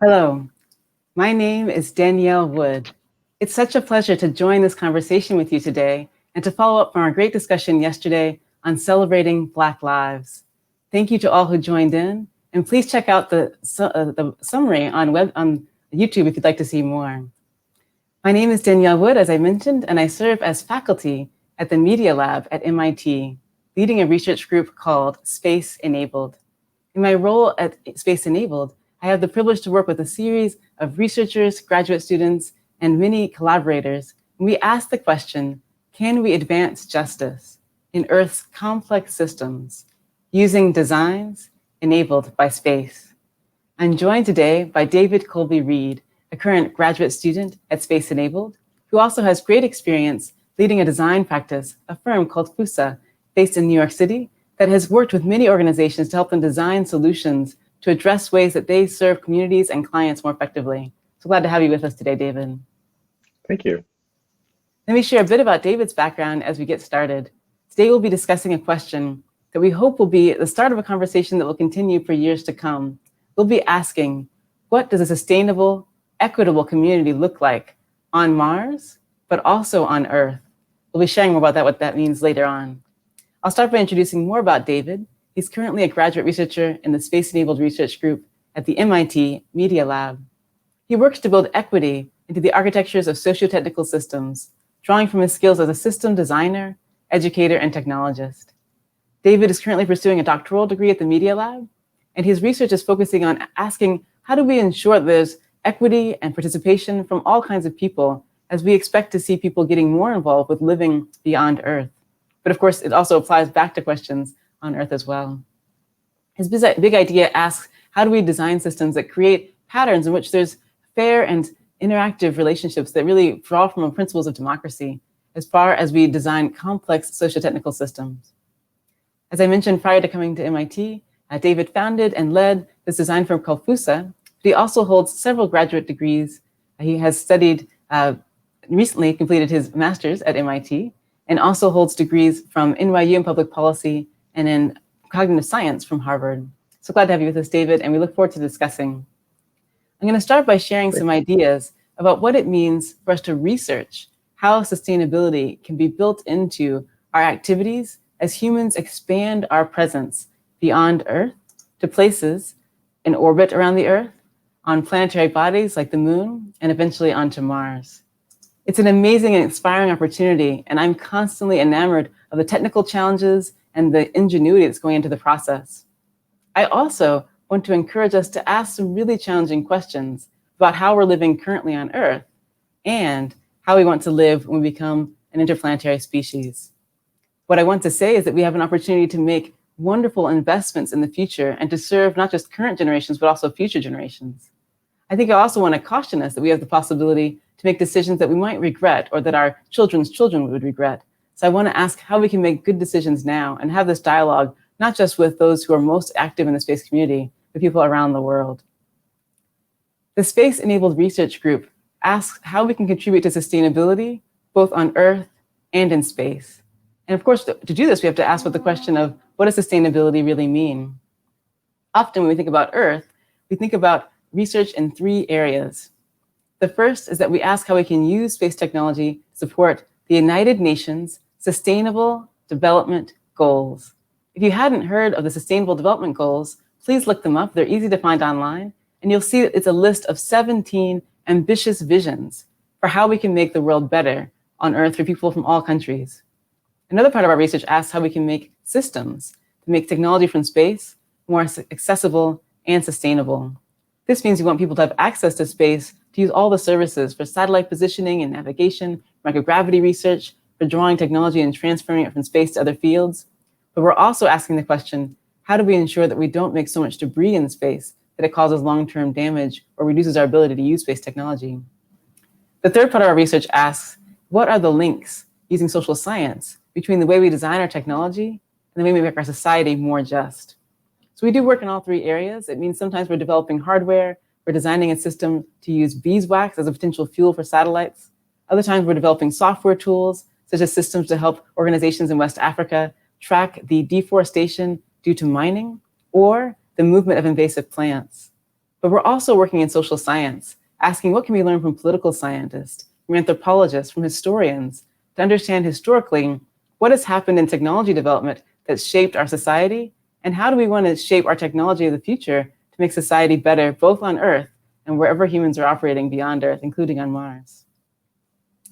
Hello, my name is Danielle Wood. It's such a pleasure to join this conversation with you today and to follow up from our great discussion yesterday on celebrating Black lives. Thank you to all who joined in, and please check out the summary on YouTube if you'd like to see more. My name is Danielle Wood, as I mentioned, and I serve as faculty at the Media Lab at MIT, leading a research group called Space Enabled. In my role at Space Enabled, I have the privilege to work with a series of researchers, graduate students, and many collaborators. And we ask the question, can we advance justice in Earth's complex systems using designs enabled by space? I'm joined today by David Colby Reed, a current graduate student at Space Enabled, who also has great experience leading a design practice, a firm called FUSA, based in New York City, that has worked with many organizations to help them design solutions to address ways that they serve communities and clients more effectively. So glad to have you with us today, David. Thank you. Let me share a bit about David's background as we get started. Today we'll be discussing a question that we hope will be the start of a conversation that will continue for years to come. We'll be asking, what does a sustainable, equitable community look like on Mars, but also on Earth? We'll be sharing more about that, what that means later on. I'll start by introducing more about David. He's currently a graduate researcher in the Space Enabled Research Group at the MIT Media Lab. He works to build equity into the architectures of socio-technical systems, drawing from his skills as a system designer, educator, and technologist. David is currently pursuing a doctoral degree at the Media Lab, and his research is focusing on asking, how do we ensure there's equity and participation from all kinds of people as we expect to see people getting more involved with living beyond Earth? But of course, it also applies back to questions on Earth as well. His big idea asks, how do we design systems that create patterns in which there's fair and interactive relationships that really draw from the principles of democracy as far as we design complex socio-technical systems? As I mentioned, prior to coming to MIT, David founded and led this design firm called FUSA, but he also holds several graduate degrees. He has studied, recently completed his master's at MIT, and also holds degrees from NYU in public policy and in cognitive science from Harvard. So glad to have you with us, David, and we look forward to discussing. I'm going to start by sharing some ideas about what it means for us to research how sustainability can be built into our activities as humans expand our presence beyond Earth to places in orbit around the Earth, on planetary bodies like the Moon, and eventually onto Mars. It's an amazing and inspiring opportunity, and I'm constantly enamored of the technical challenges and the ingenuity that's going into the process. I also want to encourage us to ask some really challenging questions about how we're living currently on Earth and how we want to live when we become an interplanetary species. What I want to say is that we have an opportunity to make wonderful investments in the future and to serve not just current generations, but also future generations. I think I also want to caution us that we have the possibility to make decisions that we might regret or that our children's children would regret. So I want to ask how we can make good decisions now and have this dialogue, not just with those who are most active in the space community, but people around the world. The Space Enabled Research Group asks how we can contribute to sustainability, both on Earth and in space. And of course, to do this, we have to ask what the question of what does sustainability really mean? Often when we think about Earth, we think about research in three areas. The first is that we ask how we can use space technology to support the United Nations Sustainable Development Goals. If you hadn't heard of the Sustainable Development Goals, please look them up. They're easy to find online. And you'll see that it's a list of 17 ambitious visions for how we can make the world better on Earth for people from all countries. Another part of our research asks how we can make systems to make technology from space more accessible and sustainable. This means we want people to have access to space to use all the services for satellite positioning and navigation, microgravity research, for drawing technology and transferring it from space to other fields. But we're also asking the question, how do we ensure that we don't make so much debris in space that it causes long-term damage or reduces our ability to use space technology? The third part of our research asks, what are the links using social science between the way we design our technology and the way we make our society more just? So we do work in all three areas. It means sometimes we're developing hardware, we're designing a system to use beeswax as a potential fuel for satellites. Other times we're developing software tools, such as systems to help organizations in West Africa track the deforestation due to mining or the movement of invasive plants. But we're also working in social science, asking what can we learn from political scientists, from anthropologists, from historians, to understand historically what has happened in technology development that's shaped our society, and how do we want to shape our technology of the future to make society better, both on Earth and wherever humans are operating beyond Earth, including on Mars.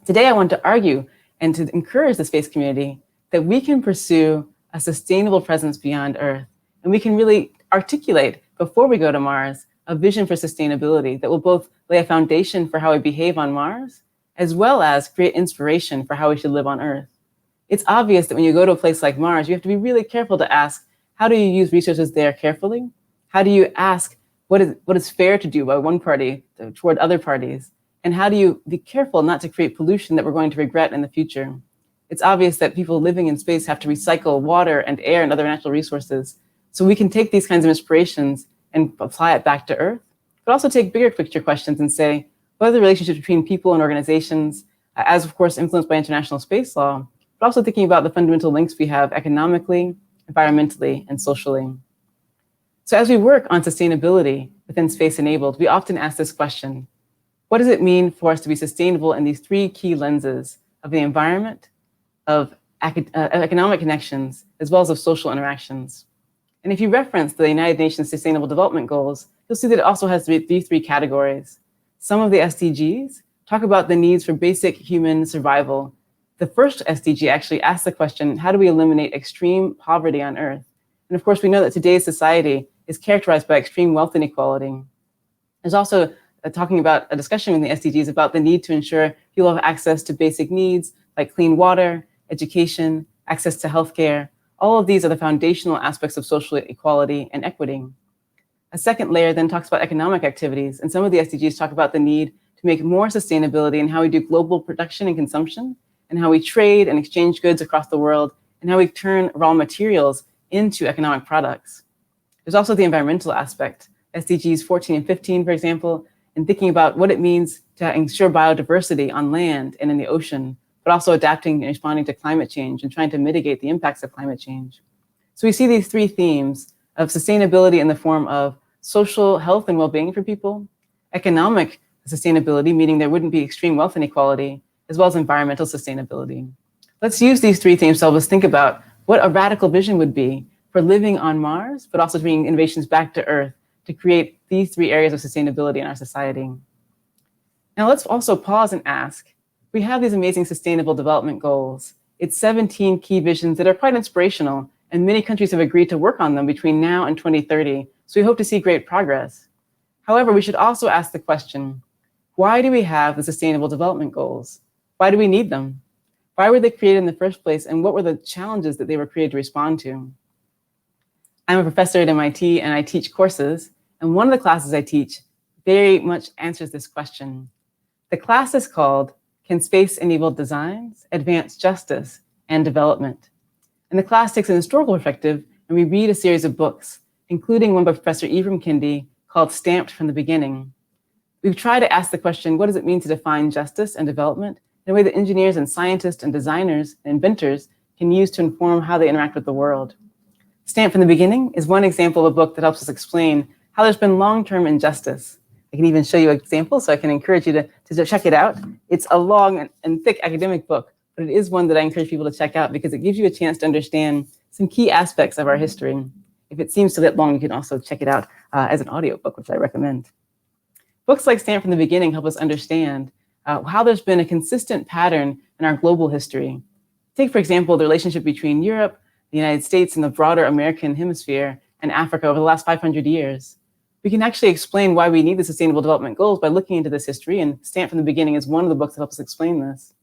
Today, I want to argue and to encourage the space community that we can pursue a sustainable presence beyond Earth, and we can really articulate, before we go to Mars, a vision for sustainability that will both lay a foundation for how we behave on Mars, as well as create inspiration for how we should live on Earth. It's obvious that when you go to a place like Mars, you have to be really careful to ask, how do you use resources there carefully? How do you ask what is fair to do by one party toward other parties? And how do you be careful not to create pollution that we're going to regret in the future? It's obvious that people living in space have to recycle water and air and other natural resources. So we can take these kinds of inspirations and apply it back to Earth, but also take bigger picture questions and say, what are the relationships between people and organizations, as of course influenced by international space law, but also thinking about the fundamental links we have economically, environmentally, and socially. So as we work on sustainability within Space Enabled, we often ask this question: what does it mean for us to be sustainable in these three key lenses of the environment, of economic connections, as well as of social interactions? And if you reference the United Nations Sustainable Development Goals, you'll see that it also has these three categories. Some of the SDGs talk about the needs for basic human survival. The first SDG actually asks the question, how do we eliminate extreme poverty on Earth? And of course, we know that today's society is characterized by extreme wealth inequality. There's also talking about a discussion in the SDGs about the need to ensure people have access to basic needs like clean water, education, access to healthcare. All of these are the foundational aspects of social equality and equity. A second layer then talks about economic activities, and some of the SDGs talk about the need to make more sustainability in how we do global production and consumption, and how we trade and exchange goods across the world, and how we turn raw materials into economic products. There's also the environmental aspect, SDGs 14 and 15, for example, and thinking about what it means to ensure biodiversity on land and in the ocean, but also adapting and responding to climate change and trying to mitigate the impacts of climate change. So we see these three themes of sustainability in the form of social health and well-being for people, economic sustainability, meaning there wouldn't be extreme wealth inequality, as well as environmental sustainability. Let's use these three themes to help us think about what a radical vision would be for living on Mars, but also bringing innovations back to Earth to create these three areas of sustainability in our society. Now let's also pause and ask, we have these amazing sustainable development goals. It's 17 key visions that are quite inspirational, and many countries have agreed to work on them between now and 2030, so we hope to see great progress. However, we should also ask the question, why do we have the Sustainable Development Goals? Why do we need them? Why were they created in the first place, and what were the challenges that they were created to respond to? I'm a professor at MIT, and I teach courses, and one of the classes I teach very much answers this question. The class is called Can Space-Enabled Designs Advance Justice and Development? And the class takes an historical perspective, and we read a series of books, including one by Professor Ibram Kendi called Stamped from the Beginning. We've tried to ask the question, what does it mean to define justice and development in a way that engineers and scientists and designers and inventors can use to inform how they interact with the world? Stamped from the Beginning is one example of a book that helps us explain how there's been long-term injustice. I can even show you an example, so I can encourage you to check it out. It's a long and thick academic book, but it is one that I encourage people to check out because it gives you a chance to understand some key aspects of our history. If it seems a bit long, you can also check it out as an audiobook, which I recommend. Books like Stamped from the Beginning help us understand how there's been a consistent pattern in our global history. Take, for example, the relationship between Europe, the United States, and the broader American hemisphere and Africa over the last 500 years. We can actually explain why we need the Sustainable Development Goals by looking into this history, and Stamped from the Beginning is one of the books that helps us explain this.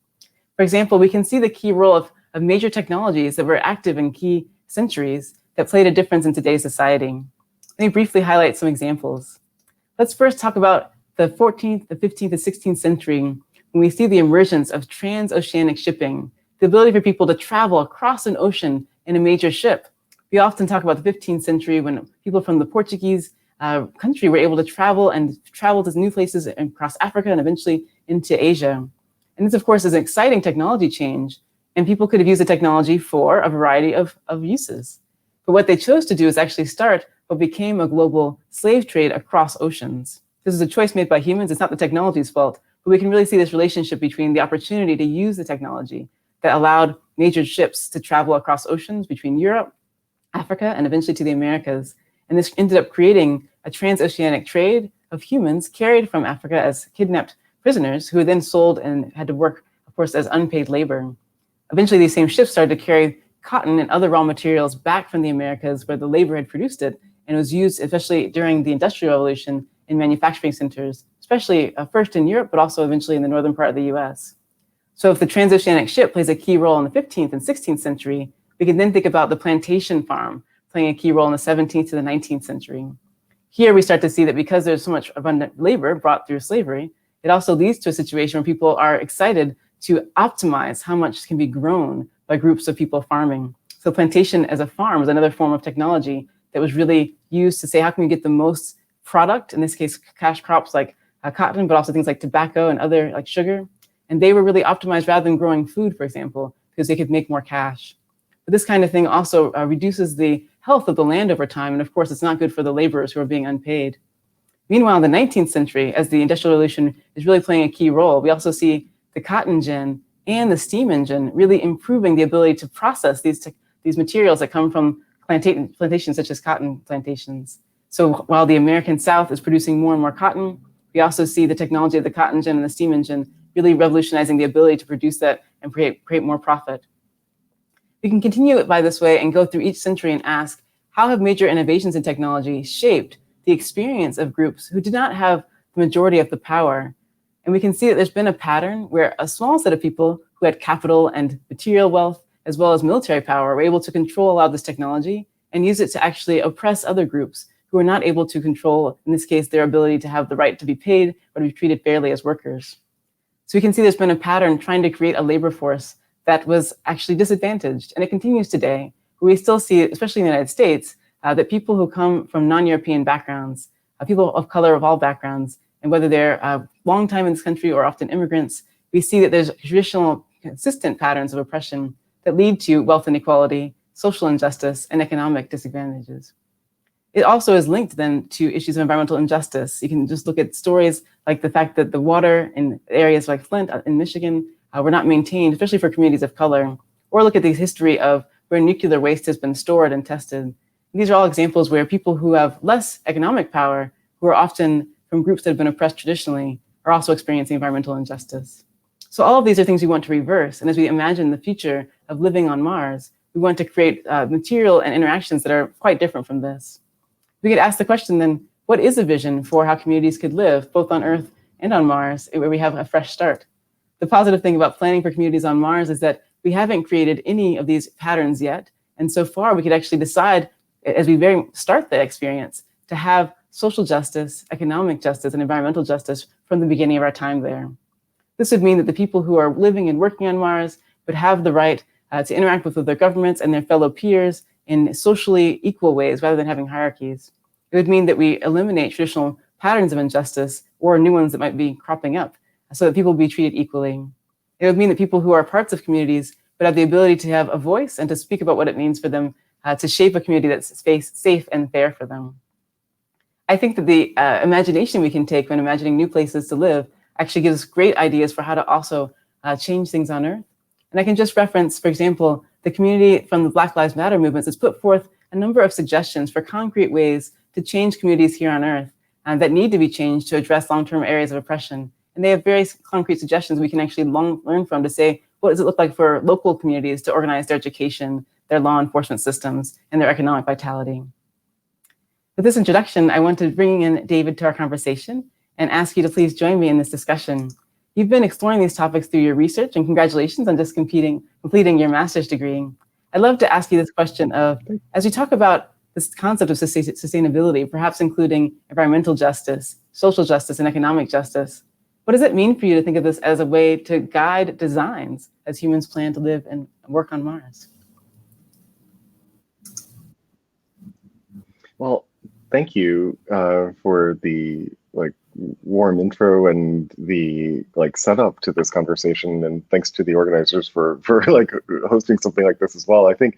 For example, we can see the key role of major technologies that were active in key centuries that played a difference in today's society. Let me briefly highlight some examples. Let's first talk about the 14th, the 15th, and 16th century, when we see the emergence of transoceanic shipping, the ability for people to travel across an ocean in a major ship. We often talk about the 15th century when people from the Portuguese country were able to travel to new places across Africa and eventually into Asia. And this, of course, is an exciting technology change, and people could have used the technology for a variety of uses. But what they chose to do is actually start what became a global slave trade across oceans. This is a choice made by humans. It's not the technology's fault, but we can really see this relationship between the opportunity to use the technology that allowed major ships to travel across oceans between Europe, Africa, and eventually to the Americas. And this ended up creating a transoceanic trade of humans carried from Africa as kidnapped prisoners who were then sold and had to work, of course, as unpaid labor. Eventually, these same ships started to carry cotton and other raw materials back from the Americas where the labor had produced it, and it was used, especially during the Industrial Revolution, in manufacturing centers, especially first in Europe, but also eventually in the northern part of the US. So if the transoceanic ship plays a key role in the 15th and 16th century, we can then think about the plantation farm playing a key role in the 17th to the 19th century. Here we start to see that because there's so much abundant labor brought through slavery, it also leads to a situation where people are excited to optimize how much can be grown by groups of people farming. So plantation as a farm is another form of technology that was really used to say, how can we get the most product, in this case, cash crops like cotton, but also things like tobacco and other like sugar. And they were really optimized rather than growing food, for example, because they could make more cash. But this kind of thing also reduces the health of the land over time. And of course, it's not good for the laborers who are being unpaid. Meanwhile, in the 19th century, as the Industrial Revolution is really playing a key role, we also see the cotton gin and the steam engine really improving the ability to process these materials that come from plantations such as cotton plantations. So while the American South is producing more and more cotton, we also see the technology of the cotton gin and the steam engine really revolutionizing the ability to produce that and create more profit. We can continue it by this way and go through each century and ask, how have major innovations in technology shaped the experience of groups who did not have the majority of the power? And we can see that there's been a pattern where a small set of people who had capital and material wealth, as well as military power, were able to control a lot of this technology and use it to actually oppress other groups who are not able to control, in this case, their ability to have the right to be paid or to be treated fairly as workers. So we can see there's been a pattern trying to create a labor force that was actually disadvantaged. And it continues today. We still see, especially in the United States, that people who come from non-European backgrounds, people of color of all backgrounds, and whether they're long time in this country or often immigrants, we see that there's traditional consistent patterns of oppression that lead to wealth inequality, social injustice, and economic disadvantages. It also is linked then to issues of environmental injustice. You can just look at stories like the fact that the water in areas like Flint in Michigan were not maintained, especially for communities of color, or look at the history of where nuclear waste has been stored and tested. And these are all examples where people who have less economic power, who are often from groups that have been oppressed traditionally, are also experiencing environmental injustice. So all of these are things we want to reverse. And as we imagine the future of living on Mars, we want to create material and interactions that are quite different from this. We could ask the question then, what is a vision for how communities could live both on Earth and on Mars, where we have a fresh start? The positive thing about planning for communities on Mars is that we haven't created any of these patterns yet. And so far, we could actually decide, as we start the experience, to have social justice, economic justice, and environmental justice from the beginning of our time there. This would mean that the people who are living and working on Mars would have the right to interact with their governments and their fellow peers in socially equal ways rather than having hierarchies. It would mean that we eliminate traditional patterns of injustice or new ones that might be cropping up so that people be treated equally. It would mean that people who are parts of communities would have the ability to have a voice and to speak about what it means for them to shape a community that's safe and fair for them. I think that the imagination we can take when imagining new places to live actually gives great ideas for how to also change things on Earth. And I can just reference, for example, the community from the Black Lives Matter movements has put forth a number of suggestions for concrete ways to change communities here on Earth that need to be changed to address long-term areas of oppression. And they have very concrete suggestions we can actually learn from to say, what does it look like for local communities to organize their education, their law enforcement systems, and their economic vitality? With this introduction, I want to bring in David to our conversation and ask you to please join me in this discussion. You've been exploring these topics through your research, and congratulations on just completing your master's degree. I'd love to ask you this question of, as we talk about this concept of sustainability, perhaps including environmental justice, social justice, and economic justice, what does it mean for you to think of this as a way to guide designs as humans plan to live and work on Mars? Well, thank you for the warm intro and the setup to this conversation, and thanks to the organizers for hosting something like this as well. I think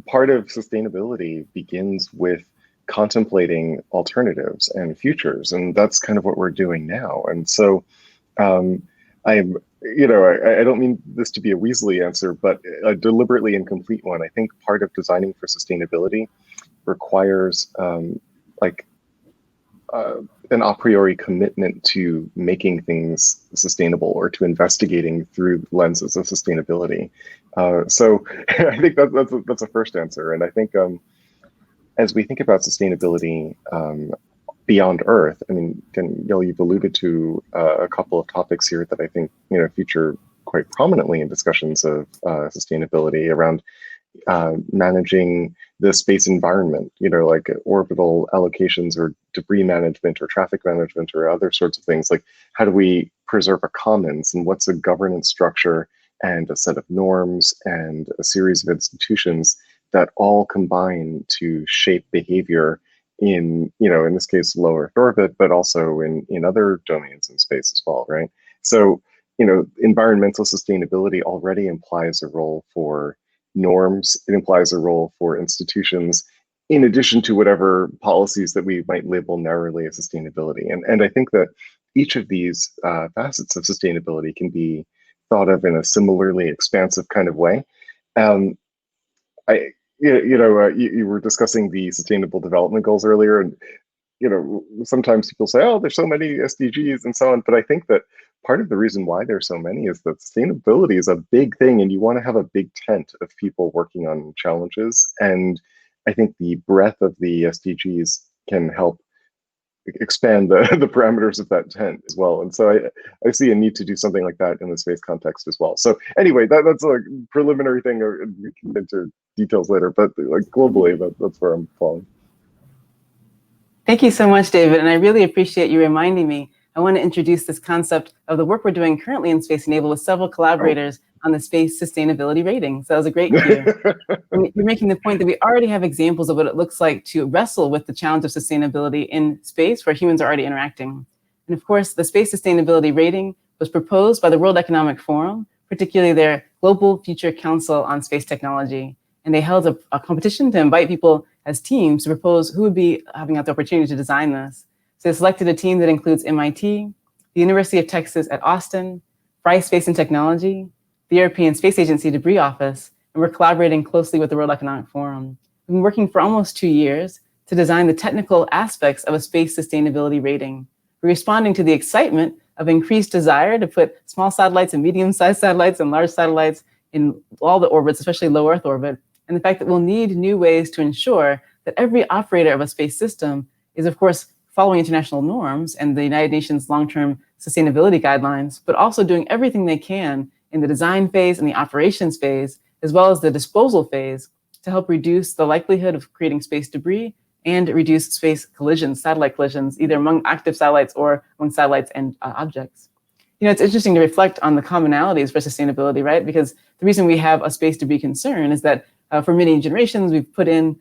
part of sustainability begins with contemplating alternatives and futures, and that's kind of what we're doing now. And so um, I'm, I don't mean this to be a Weasley answer, but a deliberately incomplete one. I think part of designing for sustainability requires like an a priori commitment to making things sustainable or to investigating through lenses of sustainability. So I think that's a first answer. And I think as we think about sustainability beyond Earth, I mean, Danielle, you've alluded to a couple of topics here that I think feature quite prominently in discussions of sustainability around managing the space environment, like orbital allocations or debris management or traffic management or other sorts of things. Like, how do we preserve a commons, and what's a governance structure and a set of norms and a series of institutions that all combine to shape behavior in this case, low Earth orbit, but also in other domains in space as well, right? So, environmental sustainability already implies a role for norms. It implies a role for institutions, in addition to whatever policies that we might label narrowly as sustainability. And I think that each of these facets of sustainability can be thought of in a similarly expansive kind of way. Um, I, you were discussing the Sustainable Development Goals earlier, and sometimes people say, "Oh, there's so many SDGs and so on," but I think that part of the reason why there's so many is that sustainability is a big thing, and you want to have a big tent of people working on challenges. And I think the breadth of the SDGs can help expand the parameters of that tent as well. And so I see a need to do something like that in the space context as well. So anyway, that's a preliminary thing. We can get into details later, but like globally, that's where I'm falling. Thank you so much, David. And I really appreciate you reminding me. I want to introduce this concept of the work we're doing currently in Space Enable with several collaborators on the space sustainability rating. So that was a great cue. You're making the point that we already have examples of what it looks like to wrestle with the challenge of sustainability in space where humans are already interacting. And of course, the space sustainability rating was proposed by the World Economic Forum, particularly their Global Future Council on Space Technology. And they held a competition to invite people as teams to propose who would be having the opportunity to design this. So they selected a team that includes MIT, the University of Texas at Austin, Fry Space and Technology, the European Space Agency Debris Office, and we're collaborating closely with the World Economic Forum. We've been working for almost 2 years to design the technical aspects of a space sustainability rating. We're responding to the excitement of increased desire to put small satellites and medium-sized satellites and large satellites in all the orbits, especially low Earth orbit, and the fact that we'll need new ways to ensure that every operator of a space system is, of course, following international norms and the United Nations long-term sustainability guidelines, but also doing everything they can in the design phase and the operations phase, as well as the disposal phase, to help reduce the likelihood of creating space debris and reduce space collisions, satellite collisions, either among active satellites or among satellites and objects. It's interesting to reflect on the commonalities for sustainability, right? Because the reason we have a space debris concern is that for many generations, we've put in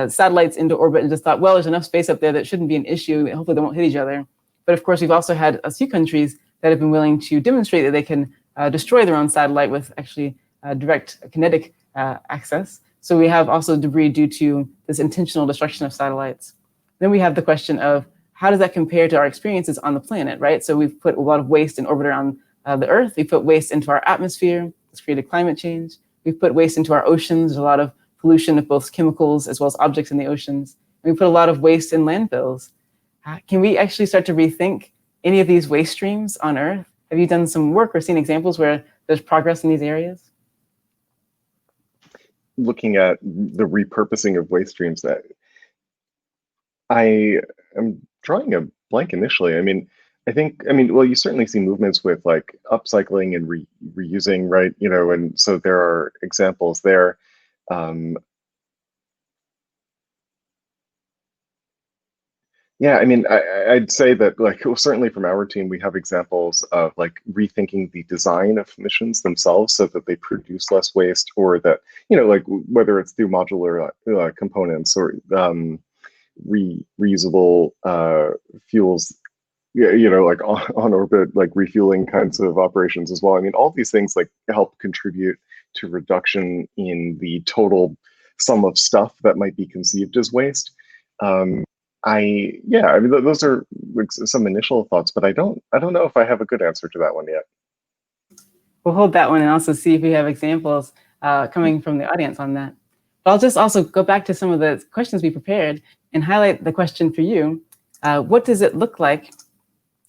satellites into orbit and just thought, well, there's enough space up there that shouldn't be an issue. Hopefully they won't hit each other. But of course, we've also had a few countries that have been willing to demonstrate that they can destroy their own satellite with actually direct kinetic access. So we have also debris due to this intentional destruction of satellites. Then we have the question of how does that compare to our experiences on the planet, right? So we've put a lot of waste in orbit around the Earth. We put waste into our atmosphere. It's created climate change. We've put waste into our oceans. There's a lot of pollution of both chemicals as well as objects in the oceans. And we put a lot of waste in landfills. Can we actually start to rethink any of these waste streams on Earth? Have you done some work or seen examples where there's progress in these areas? Looking at the repurposing of waste streams, that I am drawing a blank initially. Well, you certainly see movements with like upcycling and reusing, right? And so there are examples there. Yeah, I'd say that certainly from our team, we have examples of like rethinking the design of missions themselves so that they produce less waste, or that, like whether it's through modular components or reusable fuels, like on orbit, like refueling kinds of operations as well. All these things like help contribute to reduction in the total sum of stuff that might be conceived as waste. Those are like some initial thoughts, but I don't know if I have a good answer to that one yet. We'll hold that one and also see if we have examples coming from the audience on that. But I'll just also go back to some of the questions we prepared and highlight the question for you. What does it look like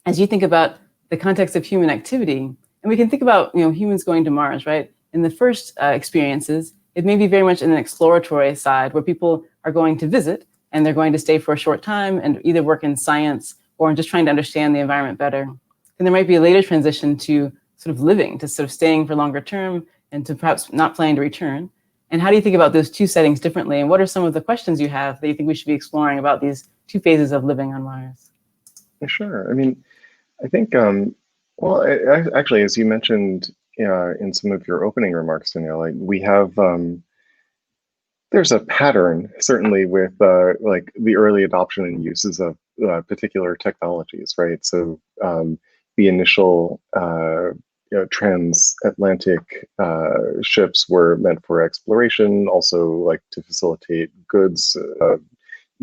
as you think about the context of human activity? And we can think about humans going to Mars, right? In the first experiences, it may be very much in an exploratory side where people are going to visit and they're going to stay for a short time and either work in science or in just trying to understand the environment better. And there might be a later transition to sort of living, to sort of staying for longer term and to perhaps not planning to return. And how do you think about those two settings differently? And what are some of the questions you have that you think we should be exploring about these two phases of living on Mars? Sure. I mean, I think, actually, as you mentioned in some of your opening remarks, Danielle, like we have, there's a pattern certainly with like the early adoption and uses of particular technologies, right? So the initial transatlantic ships were meant for exploration, also like to facilitate goods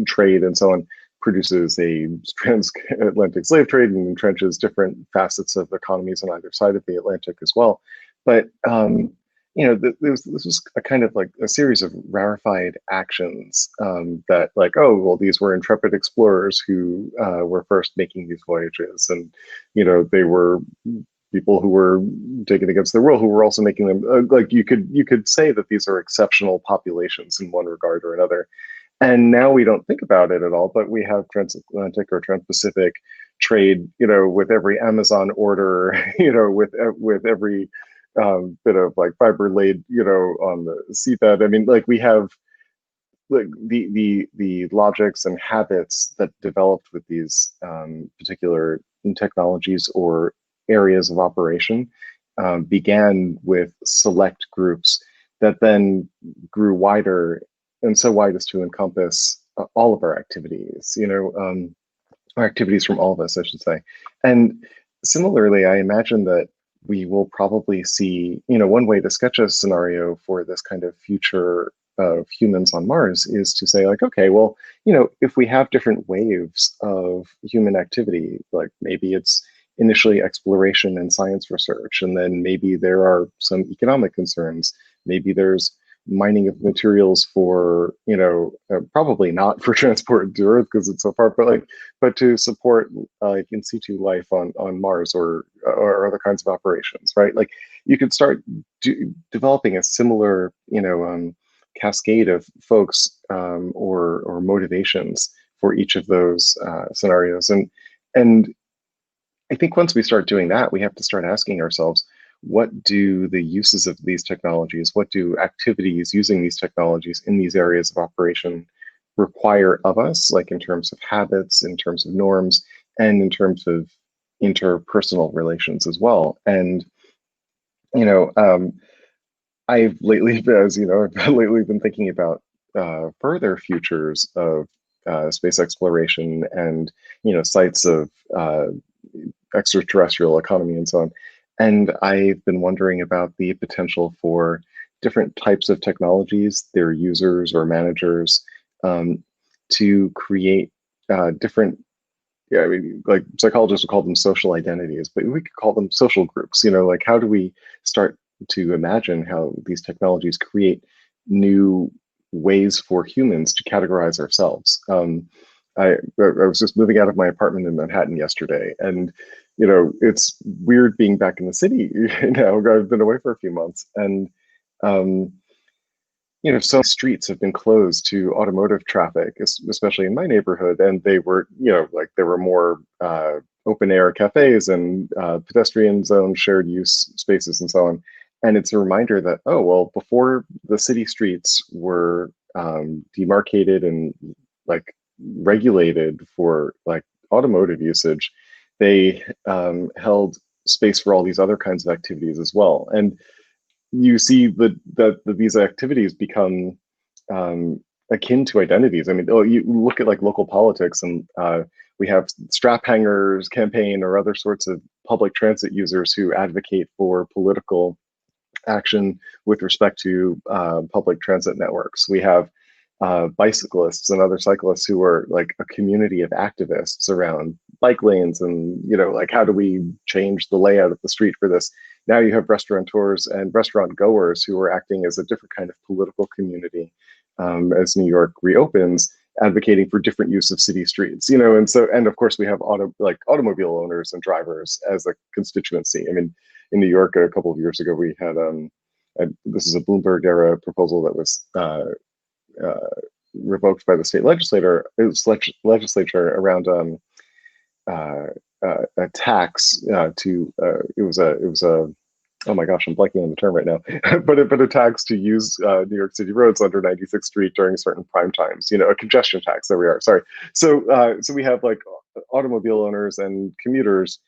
trade and so on. Produces a transatlantic slave trade and entrenches different facets of economies on either side of the Atlantic as well. But this was a kind of like a series of rarefied actions that, like, oh well, these were intrepid explorers who were first making these voyages, and they were people who were taken against their will, who were also making them. Like you could say that these are exceptional populations in one regard or another. And now we don't think about it at all, but we have transatlantic or trans-Pacific trade, with every Amazon order, with every bit of like fiber laid, on the seabed. I mean, like we have like the logics and habits that developed with these particular technologies or areas of operation began with select groups that then grew wider, and so wide as to encompass all of our activities, our activities from all of us, I should say. And similarly, I imagine that we will probably see, one way to sketch a scenario for this kind of future of humans on Mars is to say like, okay, well, if we have different waves of human activity, like maybe it's initially exploration and science research, and then maybe there are some economic concerns, maybe there's mining of materials for, probably not for transport to Earth because it's so far, but to support like in situ life on Mars or other kinds of operations, right? Like you could start developing a similar, cascade of folks or motivations for each of those scenarios, and I think once we start doing that, we have to start asking ourselves, what do the uses of these technologies, what do activities using these technologies in these areas of operation require of us, like in terms of habits, in terms of norms, and in terms of interpersonal relations as well. And, I've lately, as I've lately been thinking about further futures of space exploration and, sites of extraterrestrial economy and so on. And I've been wondering about the potential for different types of technologies, their users or managers, to create different, like psychologists would call them social identities, but we could call them social groups. Like how do we start to imagine how these technologies create new ways for humans to categorize ourselves? I was just moving out of my apartment in Manhattan yesterday, and it's weird being back in the city now. I've been away for a few months, and some streets have been closed to automotive traffic, especially in my neighborhood, and they were, like there were more open air cafes and pedestrian zone shared use spaces and so on. And it's a reminder that, oh well, before the city streets were demarcated and like regulated for like automotive usage, they held space for all these other kinds of activities as well. And you see that these activities become akin to identities. I mean, you look at like local politics, and we have strap hangers campaign or other sorts of public transit users who advocate for political action with respect to public transit networks. We have bicyclists and other cyclists who are like a community of activists around bike lanes and, like how do we change the layout of the street for this? Now you have restaurateurs and restaurant goers who are acting as a different kind of political community as New York reopens, advocating for different use of city streets, and of course we have automobile owners and drivers as a constituency. I mean, in New York a couple of years ago, we had this is a Bloomberg era proposal that was revoked by the state legislature around a tax to it was a oh my gosh, I'm blanking on the term right now, but a tax to use New York City roads under 96th Street during certain prime times, a congestion tax. There we are. Sorry. So we have like automobile owners and commuters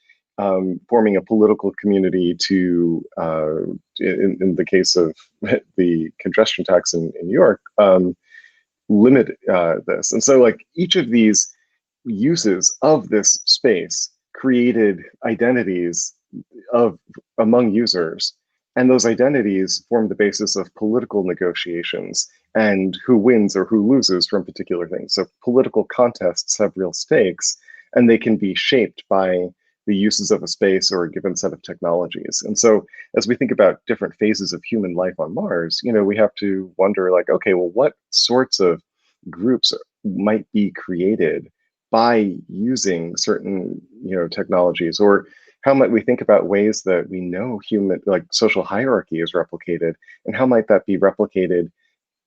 forming a political community to, in the case of the congestion tax in New York, limit this. And so like each of these uses of this space created identities among users, and those identities form the basis of political negotiations and who wins or who loses from particular things. So political contests have real stakes, and they can be shaped by the uses of a space or a given set of technologies. And so as we think about different phases of human life on Mars, we have to wonder like, okay, well, what sorts of groups might be created by using certain, technologies? Or how might we think about ways that we know human, like social hierarchy is replicated, and how might that be replicated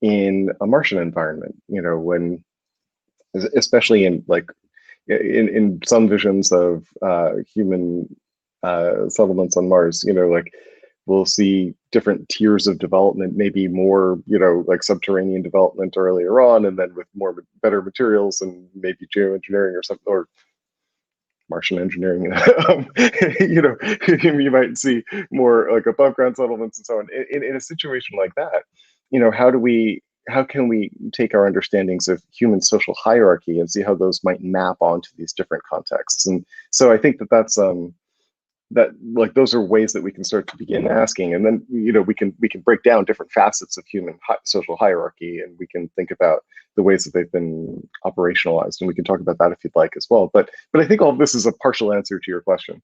in a Martian environment? When, especially in like, in some visions of human settlements on Mars, like we'll see different tiers of development, maybe more, like subterranean development earlier on, and then with better materials and maybe geoengineering or something, or Martian engineering, you might see more like above ground settlements and so on. In a situation like that, how can we take our understandings of human social hierarchy and see how those might map onto these different contexts? And so I think that's that like those are ways that we can start to begin asking, and then we can break down different facets of human social hierarchy, and we can think about the ways that they've been operationalized, and we can talk about that if you'd like as well. But I think all of this is a partial answer to your question.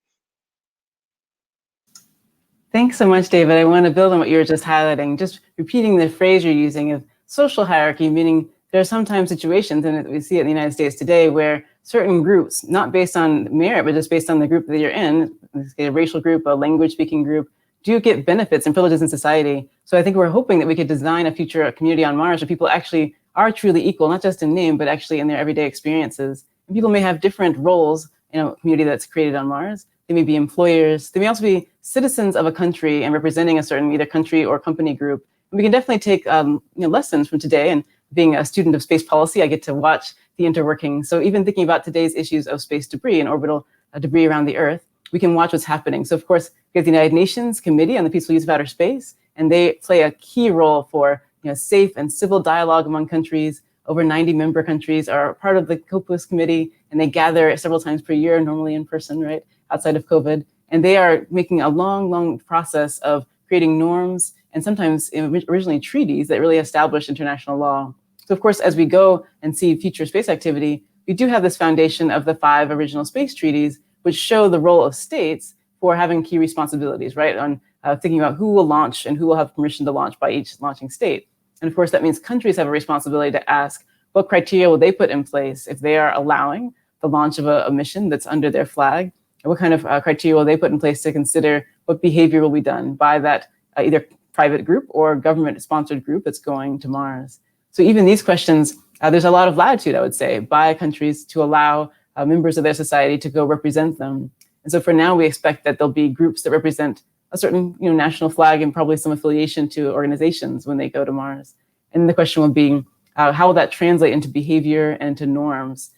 Thanks so much, David. I want to build on what you were just highlighting, just repeating the phrase you're using of social hierarchy, meaning there are sometimes situations, and we see it in the United States today, where certain groups, not based on merit, but just based on the group that you're in, a racial group, a language speaking group, do get benefits and privileges in society. So I think we're hoping that we could design a future community on Mars where people actually are truly equal, not just in name, but actually in their everyday experiences. And people may have different roles in a community that's created on Mars. They may be employers. They may also be citizens of a country and representing a certain either country or company group. And we can definitely take lessons from today. And being a student of space policy, I get to watch the interworking. So even thinking about today's issues of space debris and orbital debris around the Earth, we can watch what's happening. So of course, we have the United Nations Committee on the Peaceful Use of Outer Space, and they play a key role for safe and civil dialogue among countries. Over 90 member countries are part of the COPUS committee, and they gather several times per year, normally in person, right, outside of COVID. And they are making a long process of creating norms and sometimes originally treaties that really establish international law. So of course, as we go and see future space activity, we do have this foundation of the 5 original space treaties, which show the role of states for having key responsibilities, right? On thinking about who will launch and who will have permission to launch by each launching state. And of course, that means countries have a responsibility to ask what criteria will they put in place if they are allowing the launch of a mission that's under their flag, and what kind of criteria will they put in place to consider what behavior will be done by that either private group or government-sponsored group that's going to Mars. So even these questions, there's a lot of latitude, I would say, by countries to allow members of their society to go represent them. And so for now, we expect that there'll be groups that represent a certain national flag and probably some affiliation to organizations when they go to Mars. And the question will be, how will that translate into behavior and to norms?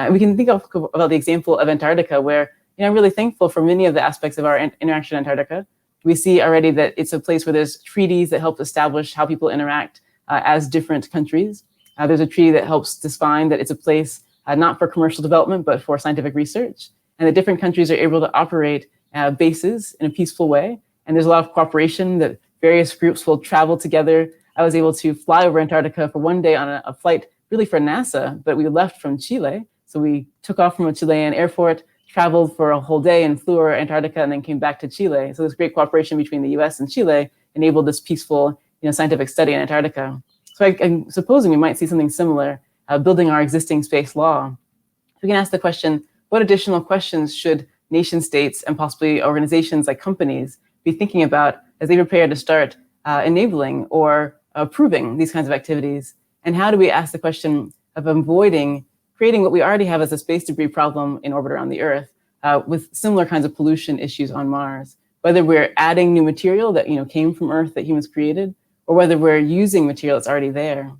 We can think about the example of Antarctica, where I'm really thankful for many of the aspects of our interaction in Antarctica. We see already that it's a place where there's treaties that help establish how people interact as different countries. There's a treaty that helps define that it's a place not for commercial development, but for scientific research. And the different countries are able to operate bases in a peaceful way. And there's a lot of cooperation that various groups will travel together. I was able to fly over Antarctica for one day on a flight really for NASA, but we left from Chile. So we took off from a Chilean airport, traveled for a whole day and flew over Antarctica and then came back to Chile. So this great cooperation between the US and Chile enabled this peaceful, scientific study in Antarctica. So I'm supposing we might see something similar, building our existing space law. We can ask the question, what additional questions should nation states and possibly organizations like companies be thinking about as they prepare to start enabling or approving these kinds of activities? And how do we ask the question of avoiding creating what we already have as a space debris problem in orbit around the Earth with similar kinds of pollution issues on Mars? Whether we're adding new material that came from Earth that humans created, or whether we're using material that's already there.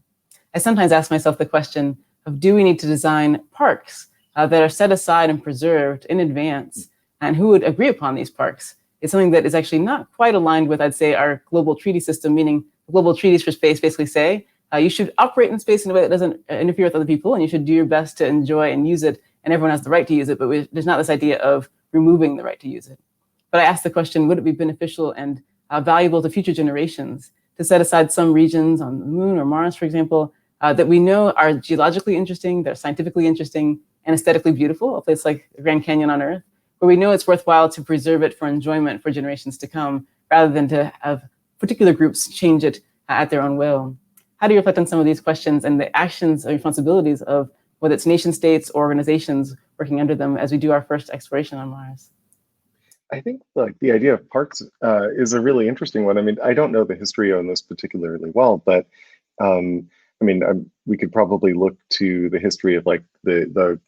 I sometimes ask myself the question of, do we need to design parks that are set aside and preserved in advance? And who would agree upon these parks? It's something that is actually not quite aligned with, I'd say, our global treaty system, meaning global treaties for space basically say, you should operate in space in a way that doesn't interfere with other people, and you should do your best to enjoy and use it, and everyone has the right to use it, but there's not this idea of removing the right to use it. But I asked the question, would it be beneficial and valuable to future generations to set aside some regions on the moon or Mars, for example, that we know are geologically interesting, they're scientifically interesting, and aesthetically beautiful, a place like the Grand Canyon on Earth, where we know it's worthwhile to preserve it for enjoyment for generations to come, rather than to have particular groups change it at their own will? How do you reflect on some of these questions and the actions and responsibilities of whether it's nation states or organizations working under them as we do our first exploration on Mars? I think the idea of parks is a really interesting one. I mean, I don't know the history on this particularly well, but we could probably look to the history of the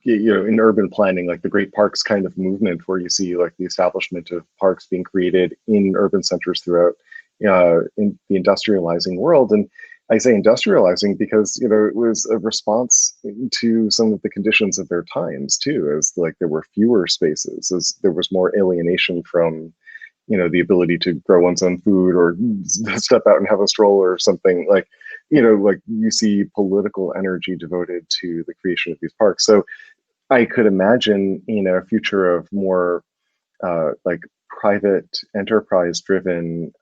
in urban planning, like the great parks kind of movement, where you see like the establishment of parks being created in urban centers throughout in the industrializing world. And I say industrializing because it was a response to some of the conditions of their times too, as like there were fewer spaces, as there was more alienation from the ability to grow one's own food or step out and have a stroll or something. Like you see political energy devoted to the creation of these parks. So I could imagine in a future of more private enterprise driven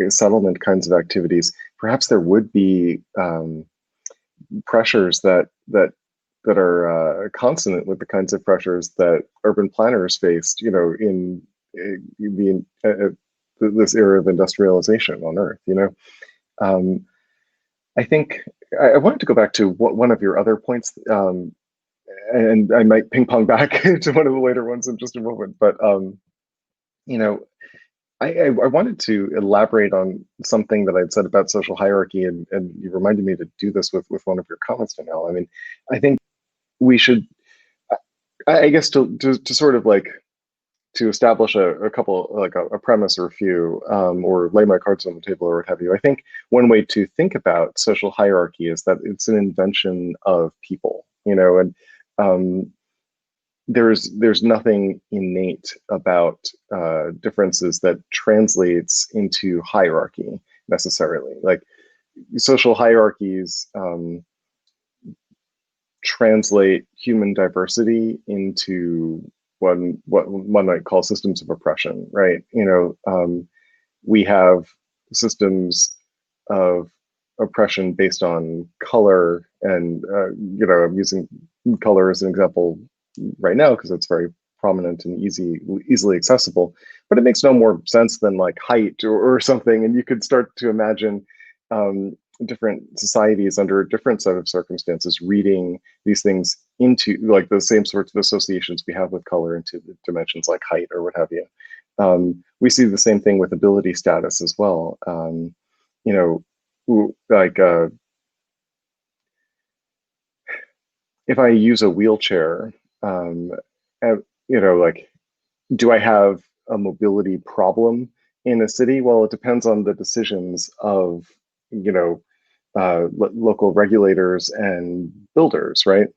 settlement kinds of activities, perhaps there would be pressures that are consonant with the kinds of pressures that urban planners faced, in this era of industrialization on Earth. I think I wanted to go back to one of your other points, and I might ping pong back to one of the later ones in just a moment. But I wanted to elaborate on something that I'd said about social hierarchy, and you reminded me to do this with one of your comments, Danielle. I mean, I think we should, I guess, to sort of to establish a couple, a premise or a few, or lay my cards on the table or what have you. I think one way to think about social hierarchy is that it's an invention of people, and there's nothing innate about differences that translates into hierarchy necessarily. Like social hierarchies translate human diversity into what one might call systems of oppression, right? We have systems of oppression based on color, and I'm using color as an example right now because it's very prominent and easily accessible, but it makes no more sense than like height or something. And you could start to imagine different societies under a different set of circumstances reading these things into like the same sorts of associations we have with color into the dimensions like height or what have you. We see the same thing with ability status as well. If I use a wheelchair, do I have a mobility problem in a city? Well, it depends on the decisions of, local regulators and builders, right?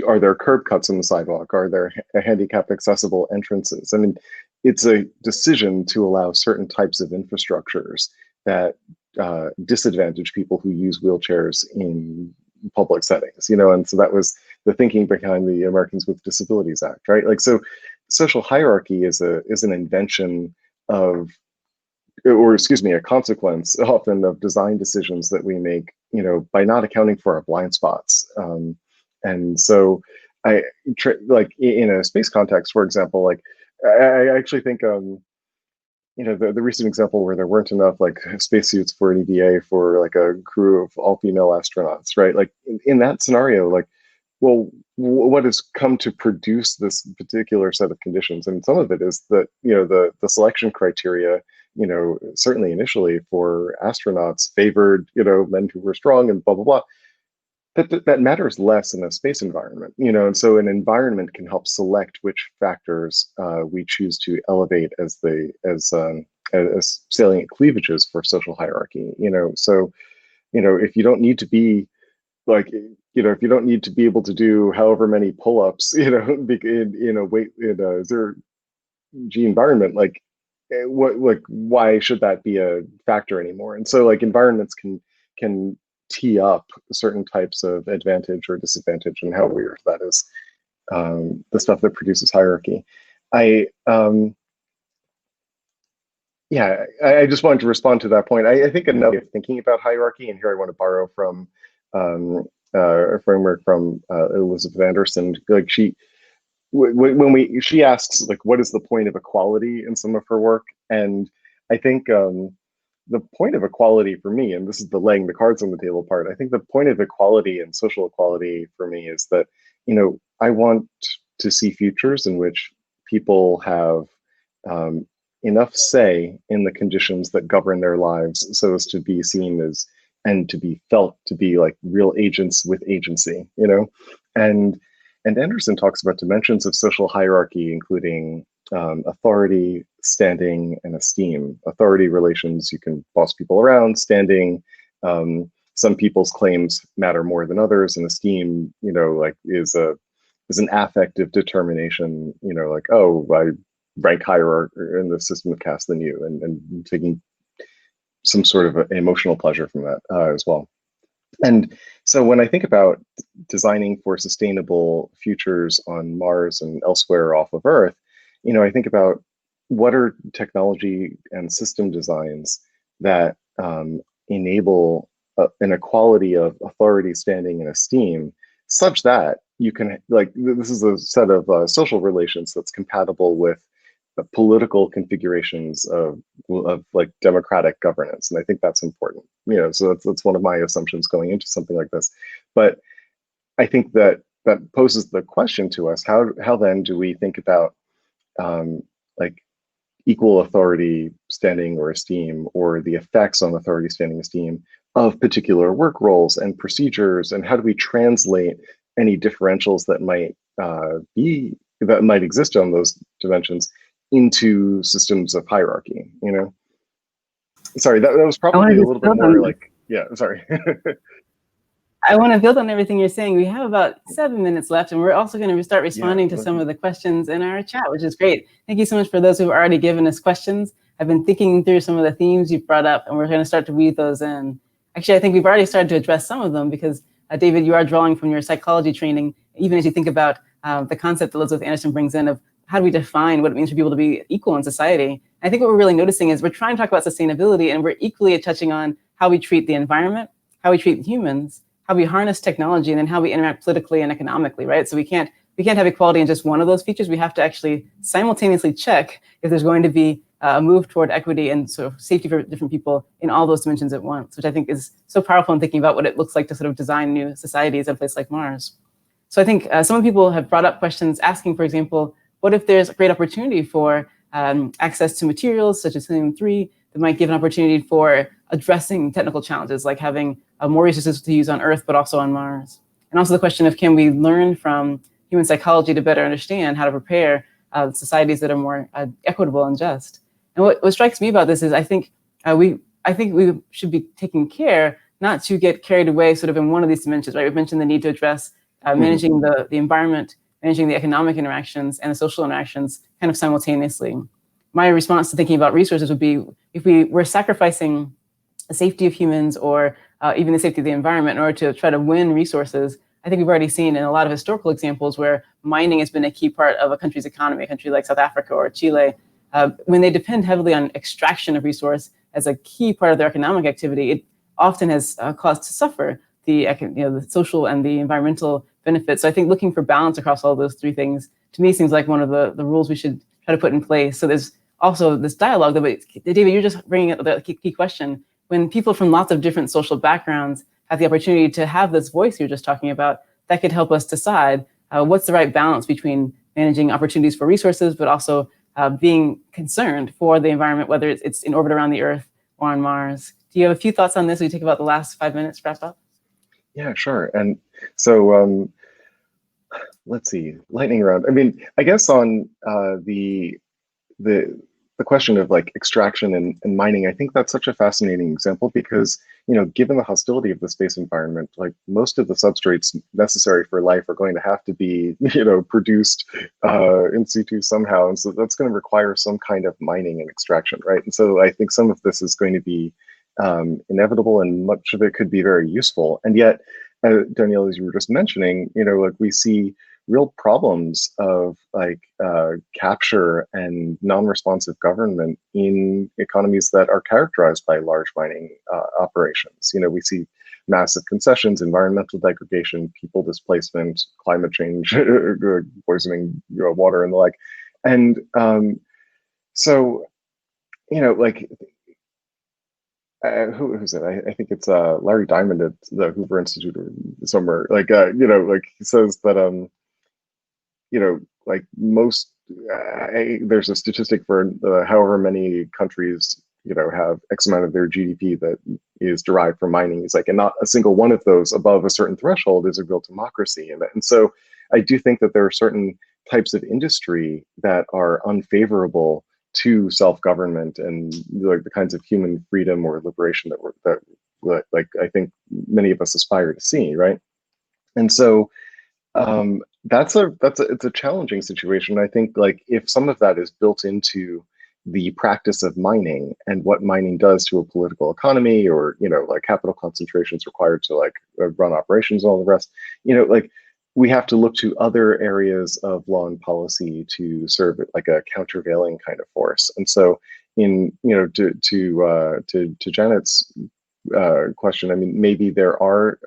Are there curb cuts in the sidewalk? Are there handicap accessible entrances? I mean, it's a decision to allow certain types of infrastructures that disadvantage people who use wheelchairs in public settings, and so that was the thinking behind the Americans with Disabilities Act, right? Like, so social hierarchy is an invention of, or excuse me, a consequence often of design decisions that we make, by not accounting for our blind spots. And so like in a space context, for example, like I actually think, the recent example where there weren't enough like spacesuits for an EVA for like a crew of all female astronauts, right? Like in that scenario, like, well, what has come to produce this particular set of conditions? And some of it is that, the selection criteria, certainly initially for astronauts favored, men who were strong and blah, blah, blah. That matters less in a space environment, and so an environment can help select which factors we choose to elevate as salient cleavages for social hierarchy. So if you don't need to be like, if you don't need to be able to do however many pull-ups, in a zero G environment, like why should that be a factor anymore? And so like environments can tee up certain types of advantage or disadvantage, and how weird that is. The stuff that produces hierarchy. I just wanted to respond to that point. I think another way of thinking about hierarchy, and here I want to borrow from a framework from Elizabeth Anderson. Like she asks like, what is the point of equality in some of her work? And I think the point of equality for me, and this is the laying the cards on the table part, I think the point of equality and social equality for me is that, I want to see futures in which people have enough say in the conditions that govern their lives so as to be seen as, and to be felt to be like real agents with agency, and Anderson talks about dimensions of social hierarchy, including authority, standing, and esteem. Authority relations, you can boss people around. Standing, some people's claims matter more than others, and esteem, like is an affective determination. Like, oh, I rank higher in the system of caste than you, and taking some sort of emotional pleasure from that as well. And so when I think about designing for sustainable futures on Mars and elsewhere off of Earth, I think about what are technology and system designs that enable an equality of authority, standing, and esteem, such that you can, like, this is a set of social relations that's compatible with the political configurations of like democratic governance. And I think that's important, so that's one of my assumptions going into something like this. But I think that poses the question to us, how then do we think about like equal authority, standing, or esteem, or the effects on authority, standing, esteem of particular work roles and procedures, and how do we translate any differentials that might exist on those dimensions into systems of hierarchy? Sorry, that was probably a little bit more like, yeah, sorry. I want to build on everything you're saying. We have about 7 minutes left, and we're also going to start responding to some of the questions in our chat, which is great. Thank you so much for those who've already given us questions. I've been thinking through some of the themes you've brought up, and we're going to start to weave those in. Actually, I think we've already started to address some of them because, David, you are drawing from your psychology training, even as you think about the concept that Elizabeth Anderson brings in of how do we define what it means for people to be equal in society. I think what we're really noticing is we're trying to talk about sustainability, and we're equally touching on how we treat the environment, how we treat humans, how we harness technology, and then how we interact politically and economically, right? So we can't have equality in just one of those features. We have to actually simultaneously check if there's going to be a move toward equity and sort of safety for different people in all those dimensions at once, which I think is so powerful in thinking about what it looks like to sort of design new societies at a place like Mars. So I think some people have brought up questions asking, for example, what if there's a great opportunity for access to materials such as helium-3 that might give an opportunity for addressing technical challenges, like having more resources to use on Earth, but also on Mars. And also the question of, can we learn from human psychology to better understand how to prepare societies that are more equitable and just? And what strikes me about this is I think we should be taking care not to get carried away sort of in one of these dimensions, right? We've mentioned the need to address managing the environment, managing the economic interactions and the social interactions kind of simultaneously. My response to thinking about resources would be, if we were sacrificing the safety of humans or even the safety of the environment in order to try to win resources, I think we've already seen in a lot of historical examples where mining has been a key part of a country's economy, a country like South Africa or Chile. when they depend heavily on extraction of resource as a key part of their economic activity, it often has caused to suffer the social and the environmental benefits. So I think looking for balance across all those three things, to me, seems like one of the rules we should try to put in place. So there's also this dialogue that, David, you're just bringing up the key question. When people from lots of different social backgrounds have the opportunity to have this voice you're just talking about, that could help us decide what's the right balance between managing opportunities for resources, but also being concerned for the environment, whether it's in orbit around the Earth or on Mars. Do you have a few thoughts on this? We take about the last 5 minutes to wrap up. Yeah, sure. And so let's see, lightning round. I mean, I guess on the question of like extraction and mining, I think that's such a fascinating example because, given the hostility of the space environment, like most of the substrates necessary for life are going to have to be, produced in situ somehow. And so that's going to require some kind of mining and extraction, right? And so I think some of this is going to be inevitable and much of it could be very useful. And yet, Danielle, as you were just mentioning, like we see real problems of like capture and non-responsive government in economies that are characterized by large mining operations. We see massive concessions, environmental degradation, people displacement, climate change, poisoning water and the like. And so, like, who's it? I think it's Larry Diamond at the Hoover Institute or somewhere. Like, like he says that like most, there's a statistic for however many countries, have X amount of their GDP that is derived from mining. It's like, and not a single one of those above a certain threshold is a real democracy. And so I do think that there are certain types of industry that are unfavorable to self-government and like the kinds of human freedom or liberation that like I think many of us aspire to see, right? And so it's a challenging situation. I think like if some of that is built into the practice of mining and what mining does to a political economy, or like capital concentrations required to like run operations and all the rest, like we have to look to other areas of law and policy to serve like a countervailing kind of force. And so in to Janet's question, I mean, maybe there are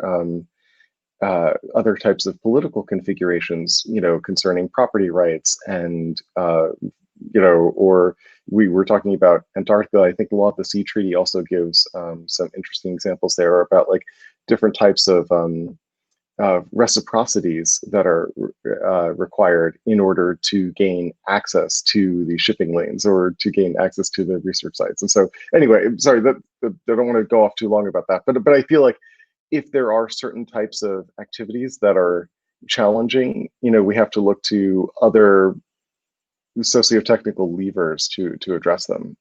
other types of political configurations, concerning property rights and, or we were talking about Antarctica. I think the Law of the Sea Treaty also gives some interesting examples there about like different types of reciprocities that are required in order to gain access to the shipping lanes or to gain access to the research sites. And so anyway, sorry, that I don't want to go off too long about that, but I feel like if there are certain types of activities that are challenging, we have to look to other socio-technical levers to address them,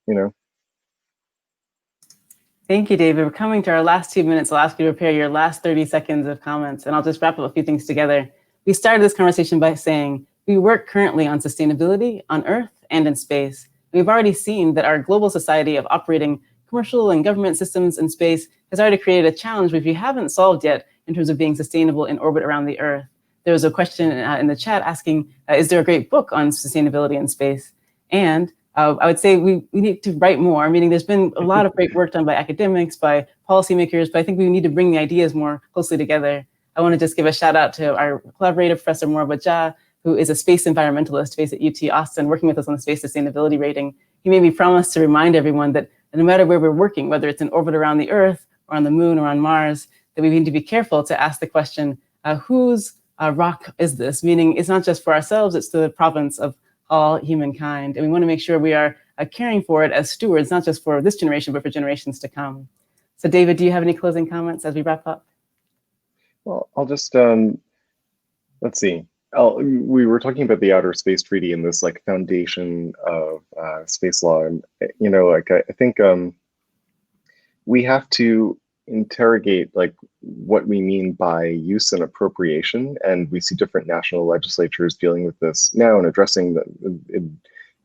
Thank you, David. We're coming to our last 2 minutes. I'll ask you to prepare your last 30 seconds of comments, and I'll just wrap up a few things together. We started this conversation by saying we work currently on sustainability on Earth and in space. We've already seen that our global society of operating commercial and government systems in space has already created a challenge which we haven't solved yet in terms of being sustainable in orbit around the Earth. There was a question in the chat asking, is there a great book on sustainability in space? And I would say we need to write more, meaning there's been a lot of great work done by academics, by policymakers, but I think we need to bring the ideas more closely together. I want to just give a shout out to our collaborator, Professor Morba Jha, who is a space environmentalist based at UT Austin, working with us on the space sustainability rating. He made me promise to remind everyone that no matter where we're working, whether it's in orbit around the Earth or on the moon or on Mars, that we need to be careful to ask the question, whose rock is this? Meaning it's not just for ourselves, it's the province of all humankind. And we want to make sure we are caring for it as stewards, not just for this generation, but for generations to come. So David, do you have any closing comments as we wrap up? Well, I'll just, let's see. We were talking about the Outer Space Treaty and this like foundation of space law. And, like I think we have to interrogate like what we mean by use and appropriation. And we see different national legislatures dealing with this now and addressing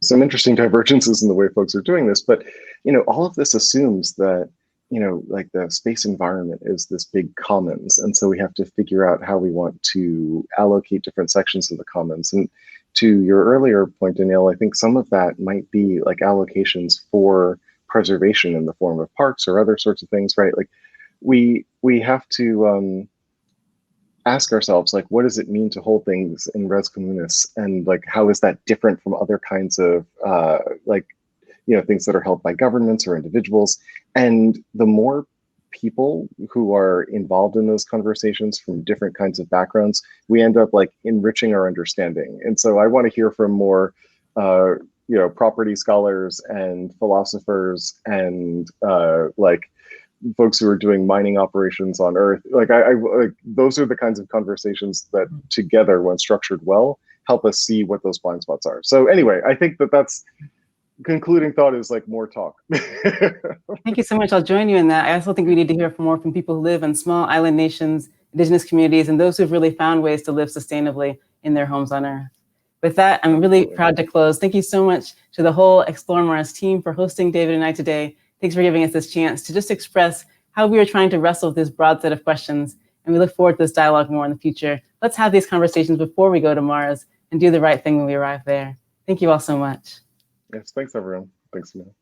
some interesting divergences in the way folks are doing this. But, all of this assumes that, like the space environment is this big commons. And so we have to figure out how we want to allocate different sections of the commons. And to your earlier point, Danielle, I think some of that might be like allocations for preservation in the form of parks or other sorts of things, right? Like we have to ask ourselves, like, what does it mean to hold things in res communis, and like how is that different from other kinds of like, you know, things that are held by governments or individuals? And the more people who are involved in those conversations from different kinds of backgrounds, we end up like enriching our understanding. And so I want to hear from more you know, property scholars and philosophers and like folks who are doing mining operations on Earth. Like I like, those are the kinds of conversations that together, when structured well, help us see what those blind spots are. So anyway, I think that that's concluding thought is like more talk. Thank you so much. I'll join you in that. I also think we need to hear from more from people who live in small island nations, indigenous communities, and those who've really found ways to live sustainably in their homes on Earth. With that, I'm really proud to close. Thank you so much to the whole Explore Mars team for hosting David and I today. Thanks for giving us this chance to just express how we are trying to wrestle with this broad set of questions. And we look forward to this dialogue more in the future. Let's have these conversations before we go to Mars and do the right thing when we arrive there. Thank you all so much. Yes, thanks everyone. Thanks, Danielle.